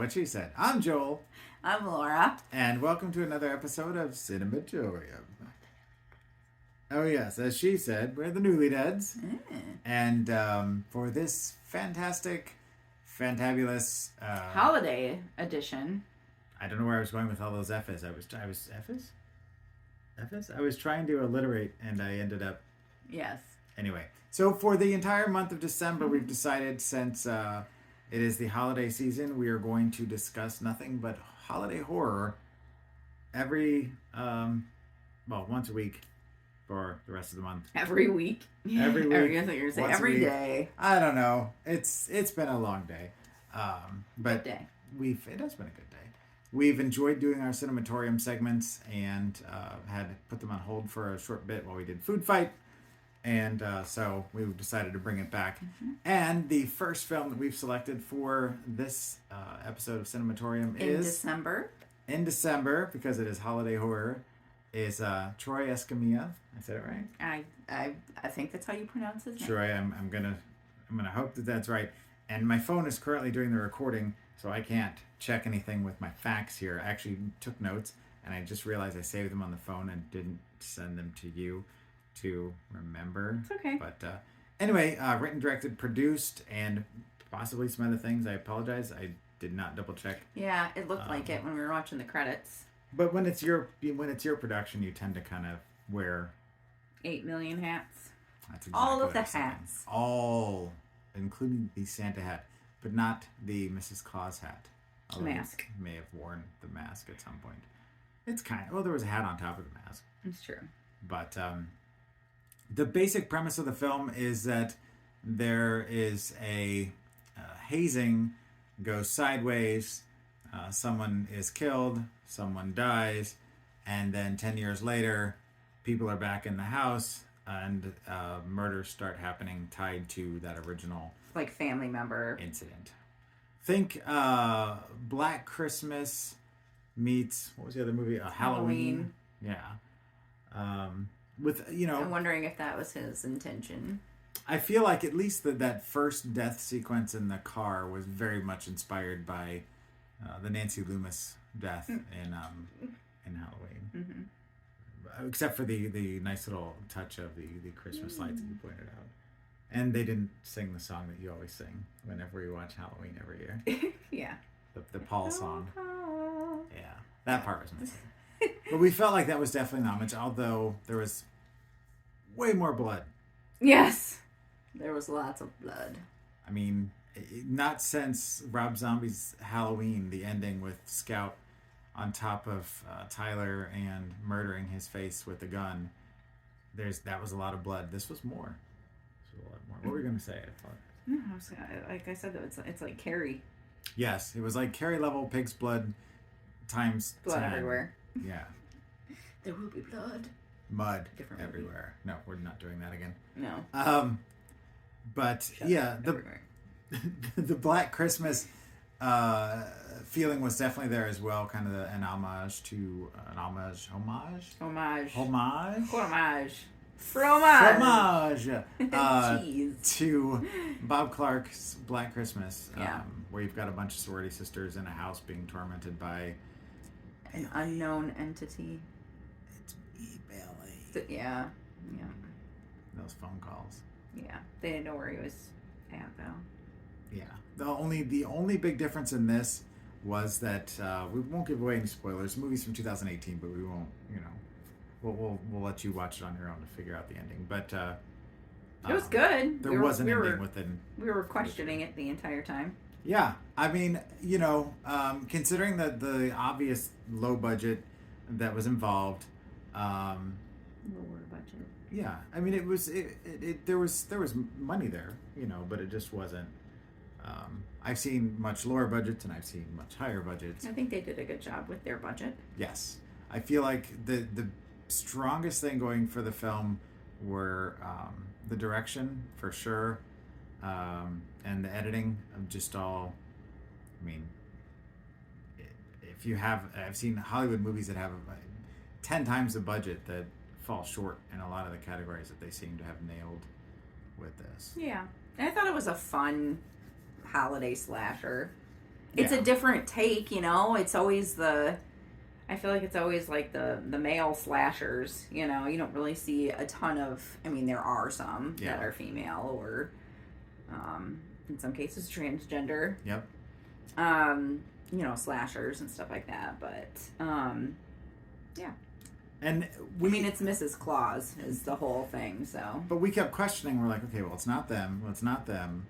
What She Said. I'm Joel. I'm Laura. And welcome to another episode of Cinematorium. Oh yes, as she said, we're the Newlydeads. And for this fantastic, fantabulous... holiday edition. I don't know where I was going with all those F's. I was F's? F's? I was trying to alliterate and I ended up... Yes. Anyway, so for the entire month of December, we've decided since... it is the holiday season. We are going to discuss nothing but holiday horror every, once a week for the rest of the month. Every week. Every week. I thought you were saying every day. I don't know. It's been a long day. But Good day. It has been a good day. We've enjoyed doing our Cinematorium segments and had put them on hold for a short bit while we did Food Fight. And so we decided to bring it back. Mm-hmm. And the first film that we've selected for this episode of Cinematorium is... In December, because it is holiday horror, is Troy Escamilla. I said it right? I think that's how you pronounce his name. Troy, I'm gonna hope that that's right. And my phone is currently doing the recording, so I can't check anything with my facts here. I actually took notes, and I just realized I saved them on the phone and didn't send them to you to remember. It's okay. But anyway, written, directed, produced, and possibly some other things. I apologize. I did not double check. Yeah, it looked like it when we were watching the credits. But when it's your production, you tend to kind of wear 8 million hats. That's exactly all of what the hats. All, including the Santa hat, but not the Mrs. Claus hat. Mask. You may have worn the mask at some point. It's kind of, there was a hat on top of the mask. It's true. But the basic premise of the film is that there is a hazing goes sideways, someone is killed, someone dies, and then 10 years later, people are back in the house and murders start happening tied to that original... Like family member. ...incident. Think Black Christmas meets... What was the other movie? Halloween. Yeah. With, I'm wondering if that was his intention. I feel like at least that first death sequence in the car was very much inspired by the Nancy Loomis death in Halloween. Mm-hmm. Except for the nice little touch of the Christmas lights that you pointed out. And they didn't sing the song that you always sing whenever you watch Halloween every year. Yeah. The Paul song. Yeah. That part was missing. But we felt like that was definitely an homage, although there was way more blood. Yes. There was lots of blood. I mean, not since Rob Zombie's Halloween, the ending with Scout on top of Tyler and murdering his face with a gun. That was a lot of blood. This was more. This was a lot more. What were you going to say? I thought. No, like I said, it's like Carrie. Yes, it was like Carrie level pig's blood times blood 10. Everywhere. Yeah. There will be blood. Mud everywhere. No, we're not doing that again. No. But yeah, the Black Christmas feeling was definitely there as well. Kind of an homage to fromage to Bob Clark's Black Christmas. Yeah. Where you've got a bunch of sorority sisters in a house being tormented by an unknown entity. It's me, Billy. Yeah. Those phone calls. Yeah, they didn't know where he was at though. Yeah, the only big difference in this was that we won't give away any spoilers. The movie's from 2018, but we won't. We'll let you watch it on your own to figure out the ending. But it was good. There was an ending within. We were questioning it the entire time. Yeah, I mean, considering the obvious low budget that was involved. Lower budget. Yeah, I mean, it was there was money there, but it just wasn't. I've seen much lower budgets and I've seen much higher budgets. I think they did a good job with their budget. Yes, I feel like the strongest thing going for the film were the direction for sure, and the editing of just all. I mean, I've seen Hollywood movies that have 10 times the budget that fall short in a lot of the categories that they seem to have nailed with this. Yeah. And I thought it was a fun holiday slasher. it's Yeah. a different take, It's always I feel like it's always like the male slashers, You don't really see a ton of. I mean, there are some Yeah. that are female or, in some cases, transgender. Yep. Slashers and stuff like that. But, yeah. And I mean, it's Mrs. Claus is the whole thing, so. But we kept questioning. We're like, okay, well, it's not them. Well, it's not them.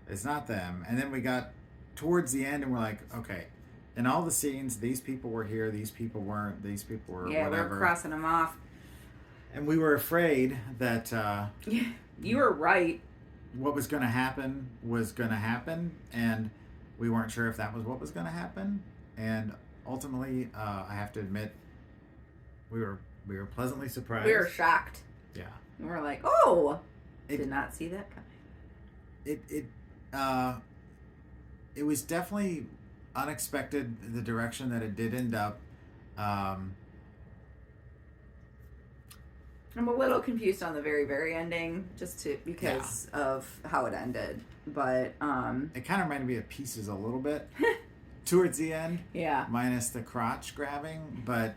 It's not them. And then we got towards the end, and we're like, okay, in all the scenes, these people were here, these people weren't, these people were whatever. We're crossing them off. And we were afraid that you were right. What was going to happen was going to happen, and we weren't sure if that was what was going to happen. And ultimately, I have to admit, we were pleasantly surprised. We were shocked. Yeah. And we're like, oh, did not see that coming. It was definitely unexpected, the direction that it did end up. I'm a little confused on the very, very ending, because of how it ended. But it kind of reminded me of Pieces a little bit towards the end. Yeah. Minus the crotch grabbing, but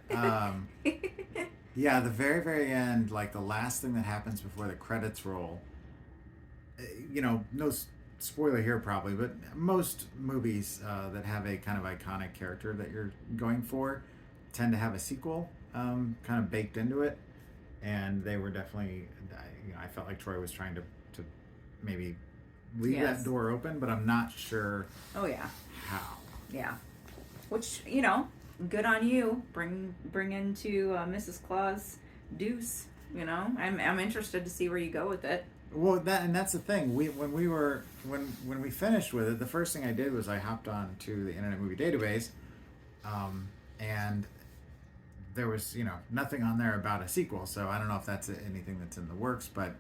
yeah, the very, very end, like the last thing that happens before the credits roll. No spoiler here probably, but most movies that have a kind of iconic character that you're going for tend to have a sequel kind of baked into it. And they were definitely, I felt like Troy was trying to maybe leave that door open, but I'm not sure. Oh yeah. How. Yeah. Which, good on you. Bring into Mrs. Claus Deuce. I'm interested to see where you go with it. Well, that's the thing. When we finished with it, the first thing I did was I hopped on to the Internet Movie Database, and there was nothing on there about a sequel. So I don't know if that's anything that's in the works, but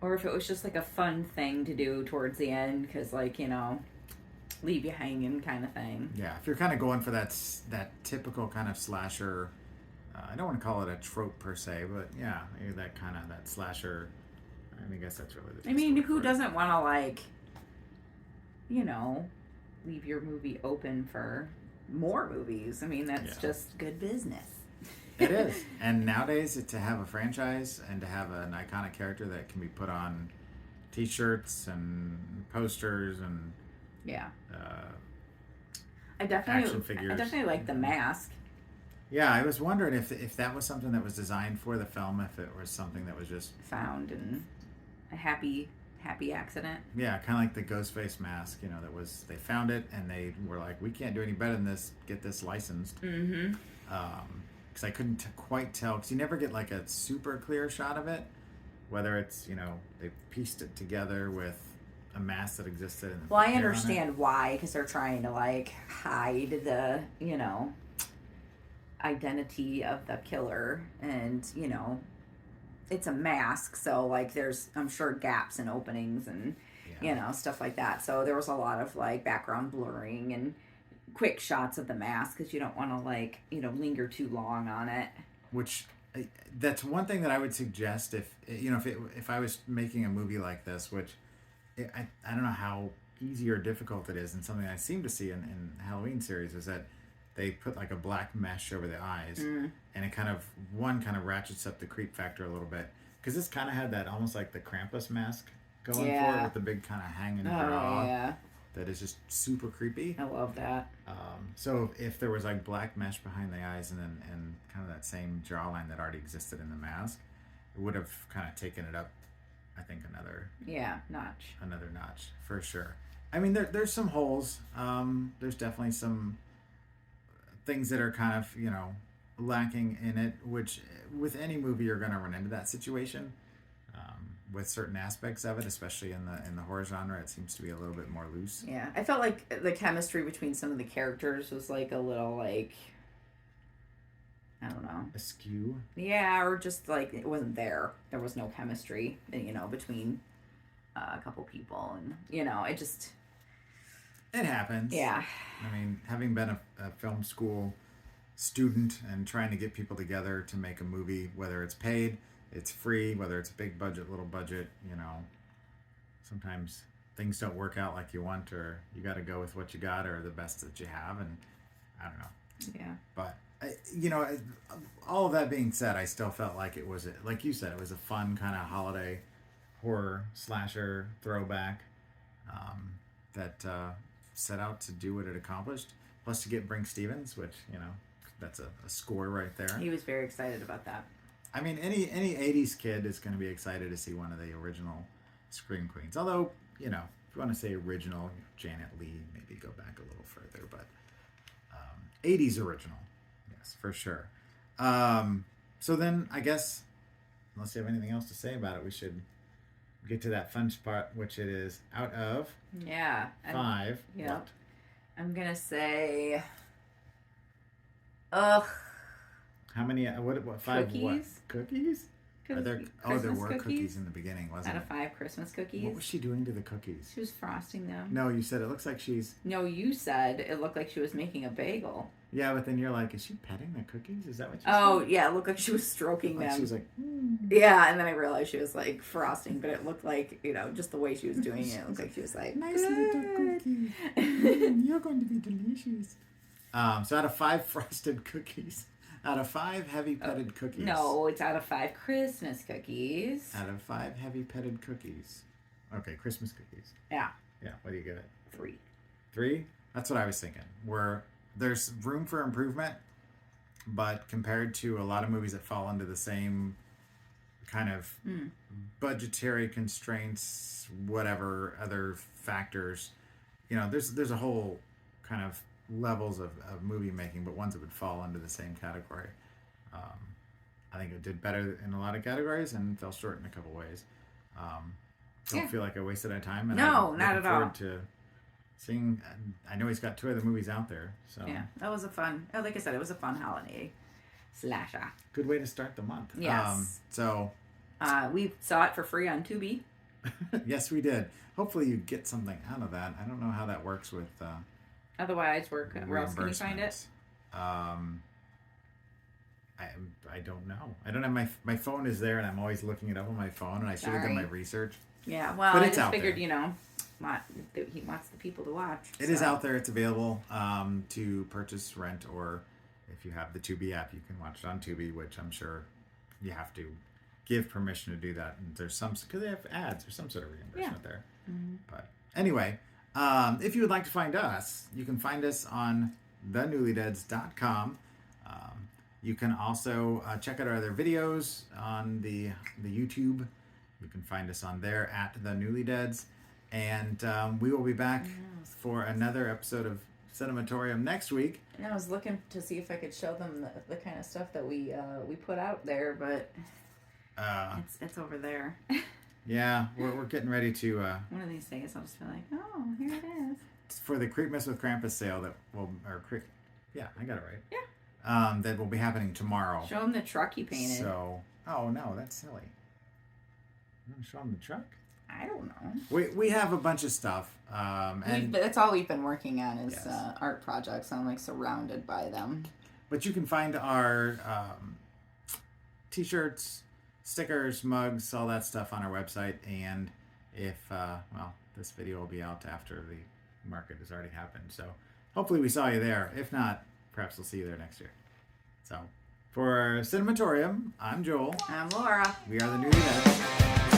or if it was just like a fun thing to do towards the end, because leave you hanging kind of thing. Yeah, if you're kind of going for that typical kind of slasher, I don't want to call it a trope per se, but yeah, that slasher. I guess that's really the. I mean, who doesn't want to leave your movie open for more movies? I mean, that's just good business. It is, and nowadays to have a franchise and to have an iconic character that can be put on T-shirts and posters and I definitely action figures. I definitely like the mask. Yeah, I was wondering if that was something that was designed for the film, if it was something that was just found in a happy accident. Yeah, kind of like the Ghostface mask, they found it and they were like, we can't do any better than this, get this licensed. Mm-hmm. Because I couldn't quite tell, because you never get like a super clear shot of it, whether it's, they pieced it together with a mask that existed. Well, I understand why, because they're trying to hide the, identity of the killer, and it's a mask, so there's, I'm sure, gaps and openings and stuff like that. So there was a lot of background blurring and quick shots of the mask, because you don't want to linger too long on it. Which that's one thing that I would suggest if I was making a movie like this, which I don't know how easy or difficult it is, and something I seem to see in Halloween series is that they put a black mesh over the eyes, and it kind of ratchets up the creep factor a little bit, because this kind of had that almost like the Krampus mask going for it, with the big kind of hanging jaw that is just super creepy. I love that. So if there was black mesh behind the eyes and kind of that same jawline that already existed in the mask, it would have kind of taken it up, I think, another notch for sure. I mean, there's some holes. There's definitely some things that are kind of lacking in it, which with any movie you're going to run into that situation with certain aspects of it, especially in the horror genre. It seems to be a little bit more loose. Yeah, I felt like the chemistry between some of the characters was a little I don't know, askew. Yeah, or just it wasn't there. There was no chemistry, between a couple people, and it just. It happens. Yeah. I mean, having been a film school student and trying to get people together to make a movie, whether it's paid, it's free, whether it's big budget, little budget, sometimes things don't work out like you want, or you got to go with what you got or the best that you have, and I don't know. Yeah. But all of that being said, I still felt like it was, like you said, it was a fun kind of holiday horror slasher throwback that set out to do what it accomplished. Plus, to get Brink Stevens, which that's a score right there. He was very excited about that. I mean, any '80s kid is going to be excited to see one of the original Scream Queens. Although, if you want to say original, Janet Leigh, maybe go back a little further, but 80s original, yes, for sure. So then, I guess, unless you have anything else to say about it, we should get to that fun part, which it is out of 5. Yeah. What? I'm gonna say, ugh. How many? What? 5? Cookies? What? Cookies? Are there Christmas were cookies in the beginning, wasn't Out it? of 5 Christmas cookies. What was she doing to the cookies? She was frosting them. No, you said it looks like she's. No, you said it looked like she was making a bagel. Yeah, but then you're like, is she petting the cookies? Is that what you said? Yeah, it looked like she was stroking them. She was like, Yeah, and then I realized she was like frosting, but it looked like, just the way she was doing it, it looked like she was like, nice little cookie. You're going to be delicious. So out of 5 frosted cookies, out of 5 heavy petted cookies. No, it's out of 5 Christmas cookies. Out of 5 heavy petted cookies. Okay, Christmas cookies. Yeah. Yeah, what do you give it? 3. 3? That's what I was thinking. Where there's room for improvement, but compared to a lot of movies that fall into the same kind of budgetary constraints, whatever other factors, there's a whole kind of levels of movie making, but ones that would fall into the same category. I think it did better in a lot of categories and fell short in a couple ways. Don't feel like I wasted my time. And no, I'm not looking at all. forward to seeing. I know he's got 2 other movies out there, so yeah, that was like I said, it was a fun holiday slasher. good way to start the month. Yes. So we saw it for free on Tubi. yes, we did. Hopefully, you get something out of that. I don't know how that works with. Otherwise, where else can you find it? I don't know. I don't have my phone is there, and I'm always looking it up on my phone, and I should have done my research. Yeah, well, but I it's just out figured, there. he wants the people to watch. It is out there. It's available to purchase, rent, or if you have the Tubi app, you can watch it on Tubi, which I'm sure you have to give permission to do that. And there's because they have ads or some sort of reimbursement there. Mm-hmm. But anyway, if you would like to find us, you can find us on thenewlydeads.com. You can also check out our other videos on the YouTube. You can find us on there at the Newlydeads. And we will be back for another episode of Cinematorium next week. And I was looking to see if I could show them the kind of stuff that we put out there, but it's over there. Yeah, we're getting ready to. One of these days, I'll just be like, oh, here it is. It's for the Creepmas with Krampus sale that will, yeah, I got it right. Yeah. That will be happening tomorrow. Show them the truck you painted. So, oh no, that's silly. You want to show them the truck? I don't know. We have a bunch of stuff, and that's all we've been working on is art projects. I'm like surrounded by them. But you can find our t-shirts, stickers, mugs, all that stuff on our website. And if this video will be out after the market has already happened, so hopefully we saw you there. If not, perhaps we'll see you there next year. So for Cinematorium, I'm Joel. I'm Laura. We are the Newlydeads.